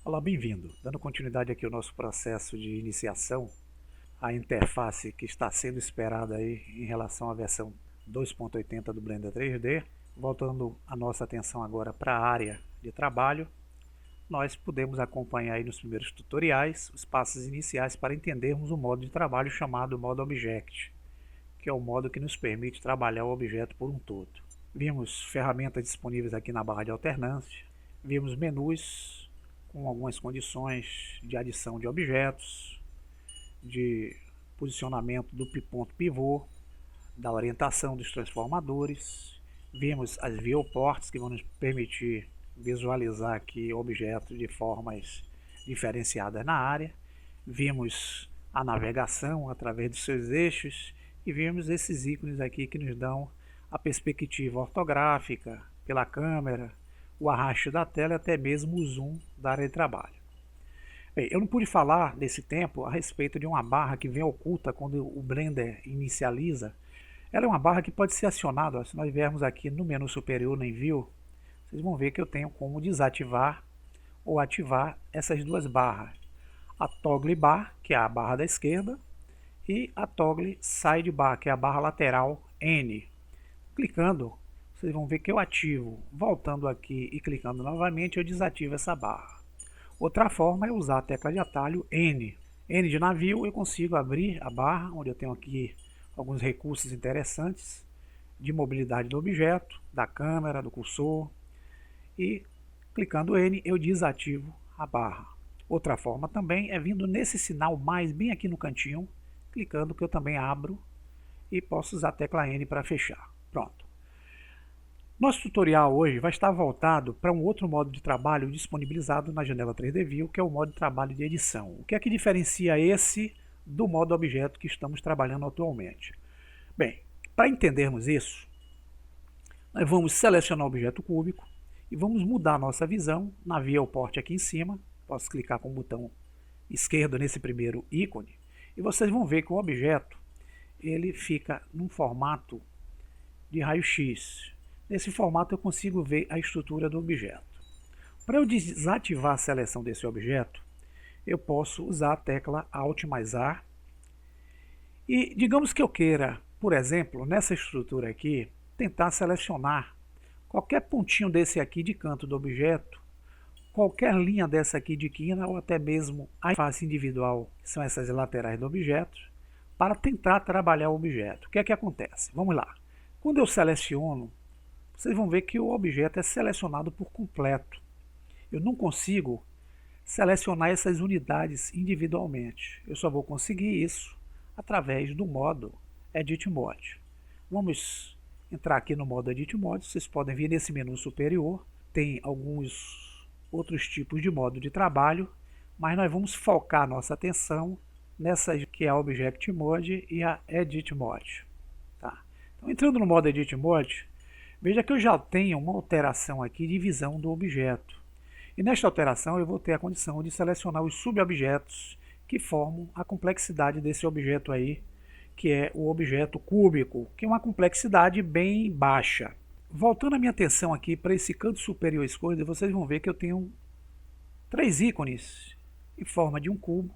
Olá, bem-vindo. Dando continuidade aqui ao nosso processo de iniciação, a interface que está sendo esperada aí em relação à versão 2.80 do Blender 3D, voltando a nossa atenção agora para a área de trabalho, nós podemos acompanhar aí nos primeiros tutoriais os passos iniciais para entendermos o modo de trabalho chamado modo Object, que é o modo que nos permite trabalhar o objeto por um todo. Vimos ferramentas disponíveis aqui na barra de alternância, vimos menus com algumas condições de adição de objetos, de posicionamento do ponto pivô, da orientação dos transformadores. Vimos as viewports que vão nos permitir visualizar aqui objetos de formas diferenciadas na área. Vimos a navegação através dos seus eixos e vimos esses ícones aqui que nos dão a perspectiva ortográfica pela câmera, o arrasto da tela e até mesmo o zoom da área de trabalho. Bem, eu não pude falar nesse tempo a respeito de uma barra que vem oculta quando o Blender inicializa. Ela é uma barra que pode ser acionada, se nós viermos aqui no menu superior no View, vocês vão ver que eu tenho como desativar ou ativar essas duas barras. A Toggle Bar, que é a barra da esquerda, e a Toggle Sidebar, que é a barra lateral N. Clicando, vocês vão ver que eu ativo, voltando aqui e clicando novamente, eu desativo essa barra. Outra forma é usar a tecla de atalho N. N de navio, eu consigo abrir a barra, onde eu tenho aqui alguns recursos interessantes de mobilidade do objeto, da câmera, do cursor, e clicando N eu desativo a barra. Outra forma também é vindo nesse sinal mais bem aqui no cantinho, clicando que eu também abro e posso usar a tecla N para fechar. Pronto. Nosso tutorial hoje vai estar voltado para um outro modo de trabalho disponibilizado na janela 3D View, que é o modo de trabalho de edição. O que é que diferencia esse do modo objeto que estamos trabalhando atualmente? Bem, para entendermos isso, nós vamos selecionar o objeto cúbico e vamos mudar a nossa visão na viewport aqui em cima. Posso clicar com o botão esquerdo nesse primeiro ícone e vocês vão ver que o objeto ele fica num formato de raio-x. Nesse formato eu consigo ver a estrutura do objeto. Para eu desativar a seleção desse objeto, eu posso usar a tecla Alt mais A. E digamos que eu queira, por exemplo, nessa estrutura aqui, tentar selecionar qualquer pontinho desse aqui de canto do objeto, qualquer linha dessa aqui de quina ou até mesmo a face individual, que são essas laterais do objeto, para tentar trabalhar o objeto. O que é que acontece? Vamos lá. Quando eu seleciono, vocês vão ver que o objeto é selecionado por completo. Eu não consigo selecionar essas unidades individualmente. Eu só vou conseguir isso através do modo Edit Mode. Vamos entrar aqui no modo Edit Mode. Vocês podem vir nesse menu superior. Tem alguns outros tipos de modo de trabalho, mas nós vamos focar nossa atenção nessa que é a Object Mode e a Edit Mode. Tá? Então, entrando no modo Edit Mode, veja que eu já tenho uma alteração aqui de visão do objeto. E nesta alteração eu vou ter a condição de selecionar os subobjetos que formam a complexidade desse objeto aí, que é o objeto cúbico, que é uma complexidade bem baixa. Voltando a minha atenção aqui para esse canto superior esquerdo, vocês vão ver que eu tenho três ícones em forma de um cubo,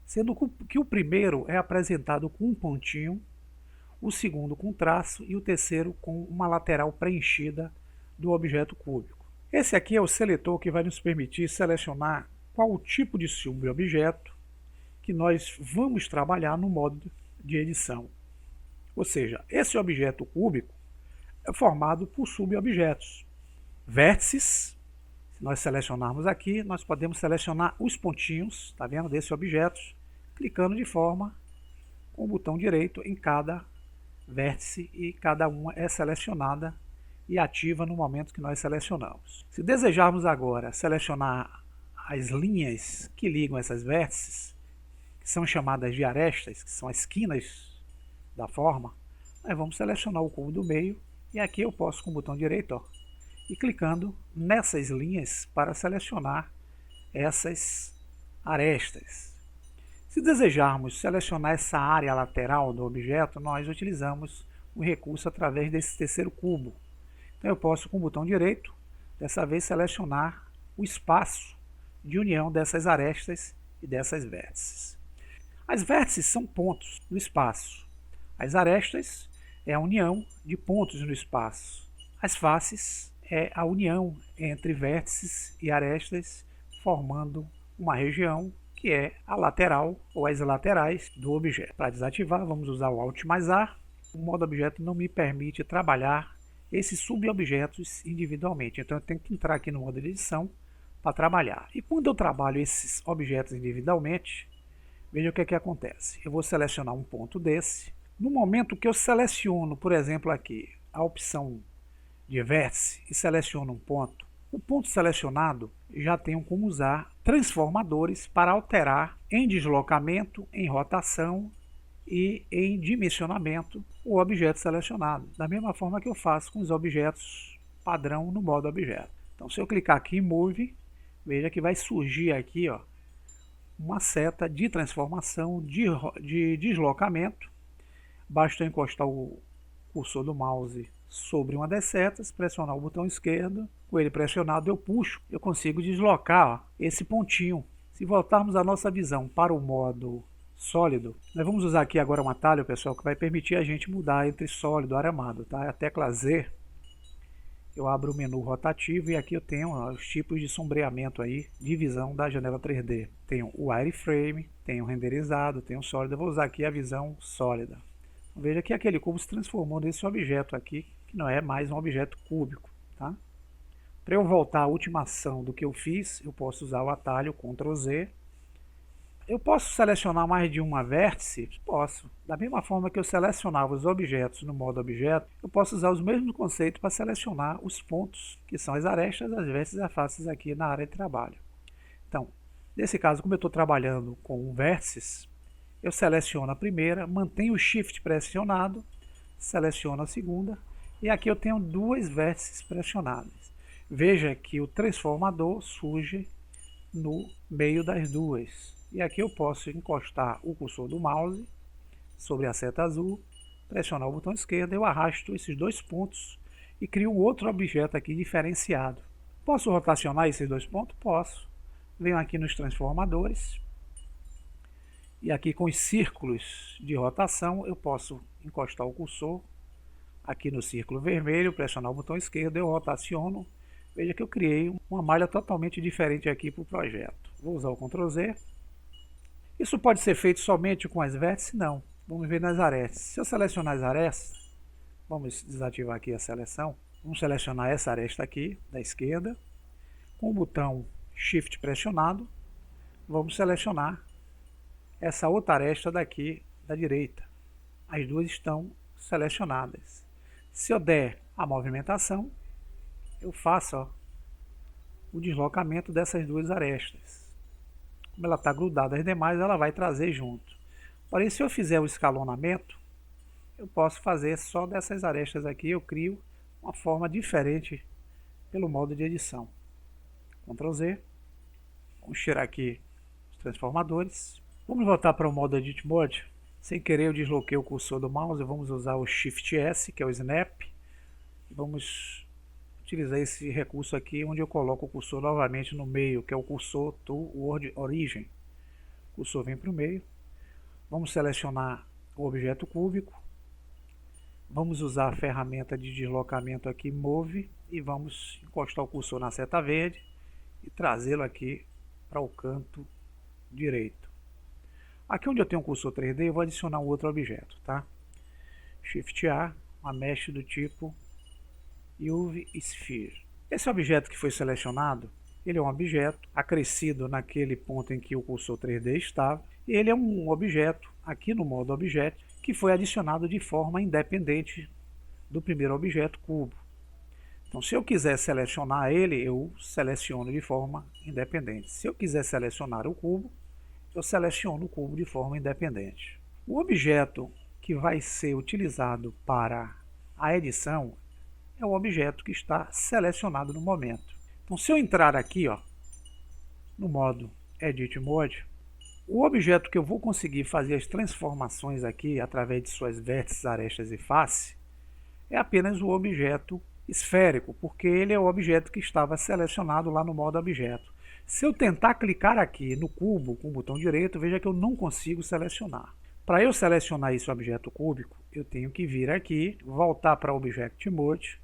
sendo que o primeiro é apresentado com um pontinho, o segundo com traço e o terceiro com uma lateral preenchida do objeto cúbico. Esse aqui é o seletor que vai nos permitir selecionar qual o tipo de subobjeto que nós vamos trabalhar no modo de edição. Ou seja, esse objeto cúbico é formado por subobjetos. Vértices, se nós selecionarmos aqui, nós podemos selecionar os pontinhos, tá vendo, desse objeto, clicando de forma com o botão direito em cada vértice e cada uma é selecionada e ativa no momento que nós selecionamos. Se desejarmos agora selecionar as linhas que ligam essas vértices, que são chamadas de arestas, que são as quinas da forma, nós vamos selecionar o cubo do meio e aqui eu posso com o botão direito e clicando nessas linhas para selecionar essas arestas. Se desejarmos selecionar essa área lateral do objeto, nós utilizamos o recurso através desse terceiro cubo. Então eu posso com o botão direito, dessa vez selecionar o espaço de união dessas arestas e dessas vértices. As vértices são pontos no espaço. As arestas é a união de pontos no espaço. As faces é a união entre vértices e arestas, formando uma região que é a lateral ou as laterais do objeto. Para desativar, vamos usar o Alt mais A. O modo objeto não me permite trabalhar esses subobjetos individualmente, então eu tenho que entrar aqui no modo de edição para trabalhar. E quando eu trabalho esses objetos individualmente, veja o que é que acontece. Eu vou selecionar um ponto desse. No momento que eu seleciono, por exemplo, aqui a opção de vértice e seleciono um ponto, o ponto selecionado já tenho como usar transformadores para alterar em deslocamento, em rotação e em dimensionamento o objeto selecionado, da mesma forma que eu faço com os objetos padrão no modo objeto. Então, se eu clicar aqui em Move, veja que vai surgir aqui uma seta de transformação, de deslocamento. Basta eu encostar o cursor do mouse sobre uma das setas, pressionar o botão esquerdo, com ele pressionado eu puxo, eu consigo deslocar esse pontinho. Se voltarmos a nossa visão para o modo sólido, nós vamos usar aqui agora um atalho, pessoal, que vai permitir a gente mudar entre sólido e aramado, tá? A tecla Z, eu abro o menu rotativo e aqui eu tenho os tipos de sombreamento aí, de visão da janela 3D. Tenho o wireframe, tenho o renderizado, tenho o sólido. Eu vou usar aqui a visão sólida. Veja que aquele cubo se transformou nesse objeto aqui, que não é mais um objeto cúbico, tá? Para eu voltar à última ação do que eu fiz, eu posso usar o atalho Ctrl Z. Eu posso selecionar mais de uma vértice? Posso. Da mesma forma que eu selecionava os objetos no modo objeto, eu posso usar os mesmos conceitos para selecionar os pontos, que são as arestas, as vértices e as faces aqui na área de trabalho. Então, nesse caso, como eu estou trabalhando com vértices, eu seleciono a primeira, mantenho o Shift pressionado, seleciono a segunda, e aqui eu tenho duas vértices pressionadas. Veja que o transformador surge no meio das duas. E aqui eu posso encostar o cursor do mouse sobre a seta azul, pressionar o botão esquerdo, eu arrasto esses dois pontos e crio um outro objeto aqui diferenciado. Posso rotacionar esses dois pontos? Posso. Venho aqui nos transformadores. E aqui com os círculos de rotação, eu posso encostar o cursor aqui no círculo vermelho, pressionar o botão esquerdo, eu rotaciono. Veja que eu criei uma malha totalmente diferente aqui para o projeto. Vou usar o Ctrl Z. Isso pode ser feito somente com as vértices? Não. Vamos ver nas arestas. Se eu selecionar as arestas, vamos desativar aqui a seleção. Vamos selecionar essa aresta aqui, da esquerda. Com o botão Shift pressionado, vamos selecionar essa outra aresta daqui da direita. As duas estão selecionadas. Se eu der a movimentação, eu faço o deslocamento dessas duas arestas. Como ela está grudada às demais, ela vai trazer junto. Porém, se eu fizer o escalonamento, eu posso fazer só dessas arestas aqui, eu crio uma forma diferente pelo modo de edição. Ctrl Z. Vamos tirar aqui os transformadores. Vamos voltar para o modo Edit Mode. Sem querer eu desloquei o cursor do mouse, vamos usar o Shift S, que é o Snap. Vamos utilizar esse recurso aqui, onde eu coloco o cursor novamente no meio, que é o cursor to Word Origin. O cursor vem para o meio. Vamos selecionar o objeto cúbico. Vamos usar a ferramenta de deslocamento aqui, Move, e vamos encostar o cursor na seta verde e trazê-lo aqui para o canto direito. Aqui onde eu tenho um cursor 3D, eu vou adicionar um outro objeto, tá? Shift A, uma mesh do tipo UV Sphere. Esse objeto que foi selecionado, ele é um objeto acrescido naquele ponto em que o cursor 3D estava, e ele é um objeto, aqui no modo objeto, que foi adicionado de forma independente do primeiro objeto cubo. Então, se eu quiser selecionar ele, eu seleciono de forma independente. Se eu quiser selecionar o cubo, eu seleciono o cubo de forma independente. O objeto que vai ser utilizado para a edição é o objeto que está selecionado no momento. Então, se eu entrar aqui, no modo Edit Mode, o objeto que eu vou conseguir fazer as transformações aqui através de suas vértices, arestas e face é apenas o objeto esférico, porque ele é o objeto que estava selecionado lá no modo objeto. Se eu tentar clicar aqui no cubo com o botão direito, veja que eu não consigo selecionar. Para eu selecionar esse objeto cúbico, eu tenho que vir aqui, voltar para Object Mode,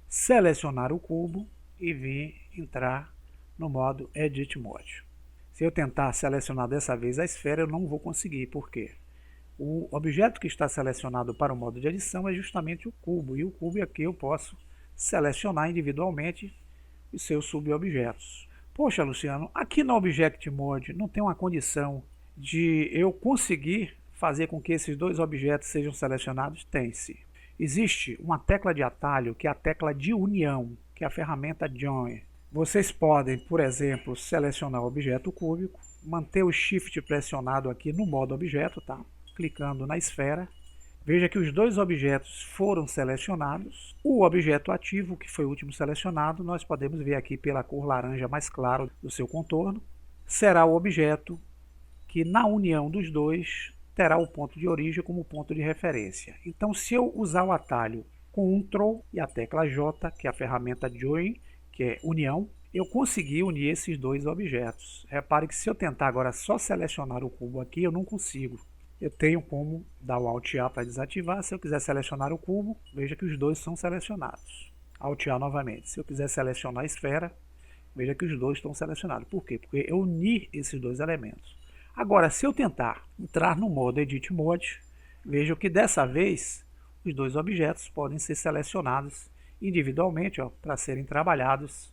selecionar o cubo e vir entrar no modo Edit Mode. Se eu tentar selecionar dessa vez a esfera, eu não vou conseguir. Por quê? O objeto que está selecionado para o modo de edição é justamente o cubo, e o cubo aqui eu posso selecionar individualmente os seus subobjetos. Poxa, Luciano, aqui no Object Mode não tem uma condição de eu conseguir fazer com que esses dois objetos sejam selecionados? Tem-se. Existe uma tecla de atalho que é a tecla de união, que é a ferramenta Join. Vocês podem, por exemplo, selecionar o objeto cúbico, manter o Shift pressionado aqui no modo objeto, tá? Clicando na esfera. Veja que os dois objetos foram selecionados. O objeto ativo, que foi o último selecionado, nós podemos ver aqui pela cor laranja mais clara do seu contorno, será o objeto que na união dos dois terá o ponto de origem como ponto de referência. Então, se eu usar o atalho Ctrl e a tecla J, que é a ferramenta Join, que é união, eu consegui unir esses dois objetos. Repare que se eu tentar agora só selecionar o cubo aqui, eu não consigo. Eu tenho como dar o Alt A para desativar. Se eu quiser selecionar o cubo, veja que os dois são selecionados. Alt A novamente. Se eu quiser selecionar a esfera, veja que os dois estão selecionados. Por quê? Porque eu uni esses dois elementos. Agora, se eu tentar entrar no modo Edit Mode, veja que dessa vez os dois objetos podem ser selecionados individualmente para serem trabalhados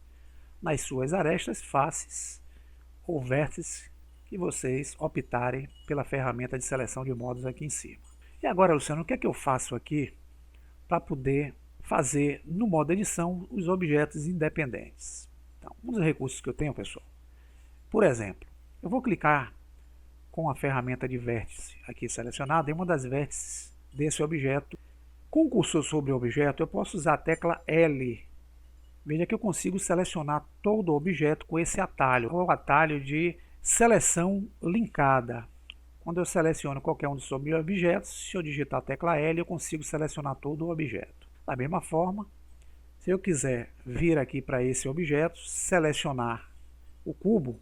nas suas arestas, faces ou vértices que vocês optarem pela ferramenta de seleção de modos aqui em cima. E agora, Luciano, o que é que eu faço aqui para poder fazer no modo edição os objetos independentes? Então, um dos recursos que eu tenho, pessoal, por exemplo, eu vou clicar com a ferramenta de vértice aqui selecionada em uma das vértices desse objeto. Com o cursor sobre o objeto, eu posso usar a tecla L. Veja que eu consigo selecionar todo o objeto com esse atalho, o atalho de seleção linkada. Quando eu seleciono qualquer um dos objetos, se eu digitar a tecla L, eu consigo selecionar todo o objeto. Da mesma forma, se eu quiser vir aqui para esse objeto, selecionar o cubo,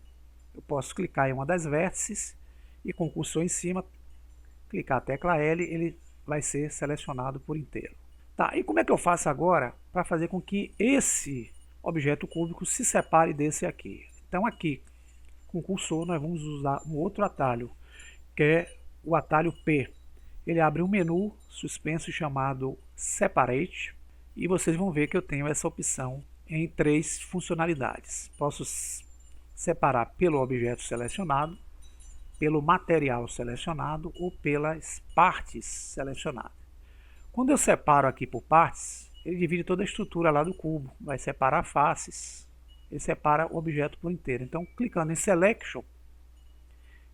eu posso clicar em uma das vértices e com o cursor em cima, clicar a tecla L, ele vai ser selecionado por inteiro. Tá, e como é que eu faço agora para fazer com que esse objeto cúbico se separe desse aqui? Então aqui, com o cursor, nós vamos usar um outro atalho, que é o atalho P. Ele abre um menu suspenso chamado Separate, e vocês vão ver que eu tenho essa opção em 3 funcionalidades. Posso separar pelo objeto selecionado, pelo material selecionado ou pelas partes selecionadas. Quando eu separo aqui por partes, ele divide toda a estrutura lá do cubo, vai separar faces, ele separa o objeto por inteiro. Então, clicando em Selection,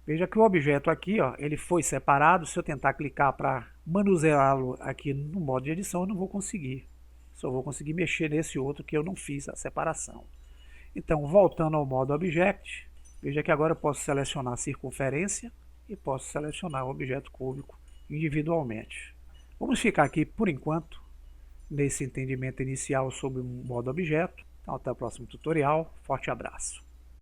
veja que o objeto aqui, ó, ele foi separado. Se eu tentar clicar para manuseá-lo aqui no modo de edição, eu não vou conseguir. Só vou conseguir mexer nesse outro que eu não fiz a separação. Então, voltando ao modo Object, veja que agora eu posso selecionar a circunferência e posso selecionar o objeto cúbico individualmente. Vamos ficar aqui, por enquanto, nesse entendimento inicial sobre o modo objeto. Então, até o próximo tutorial. Forte abraço.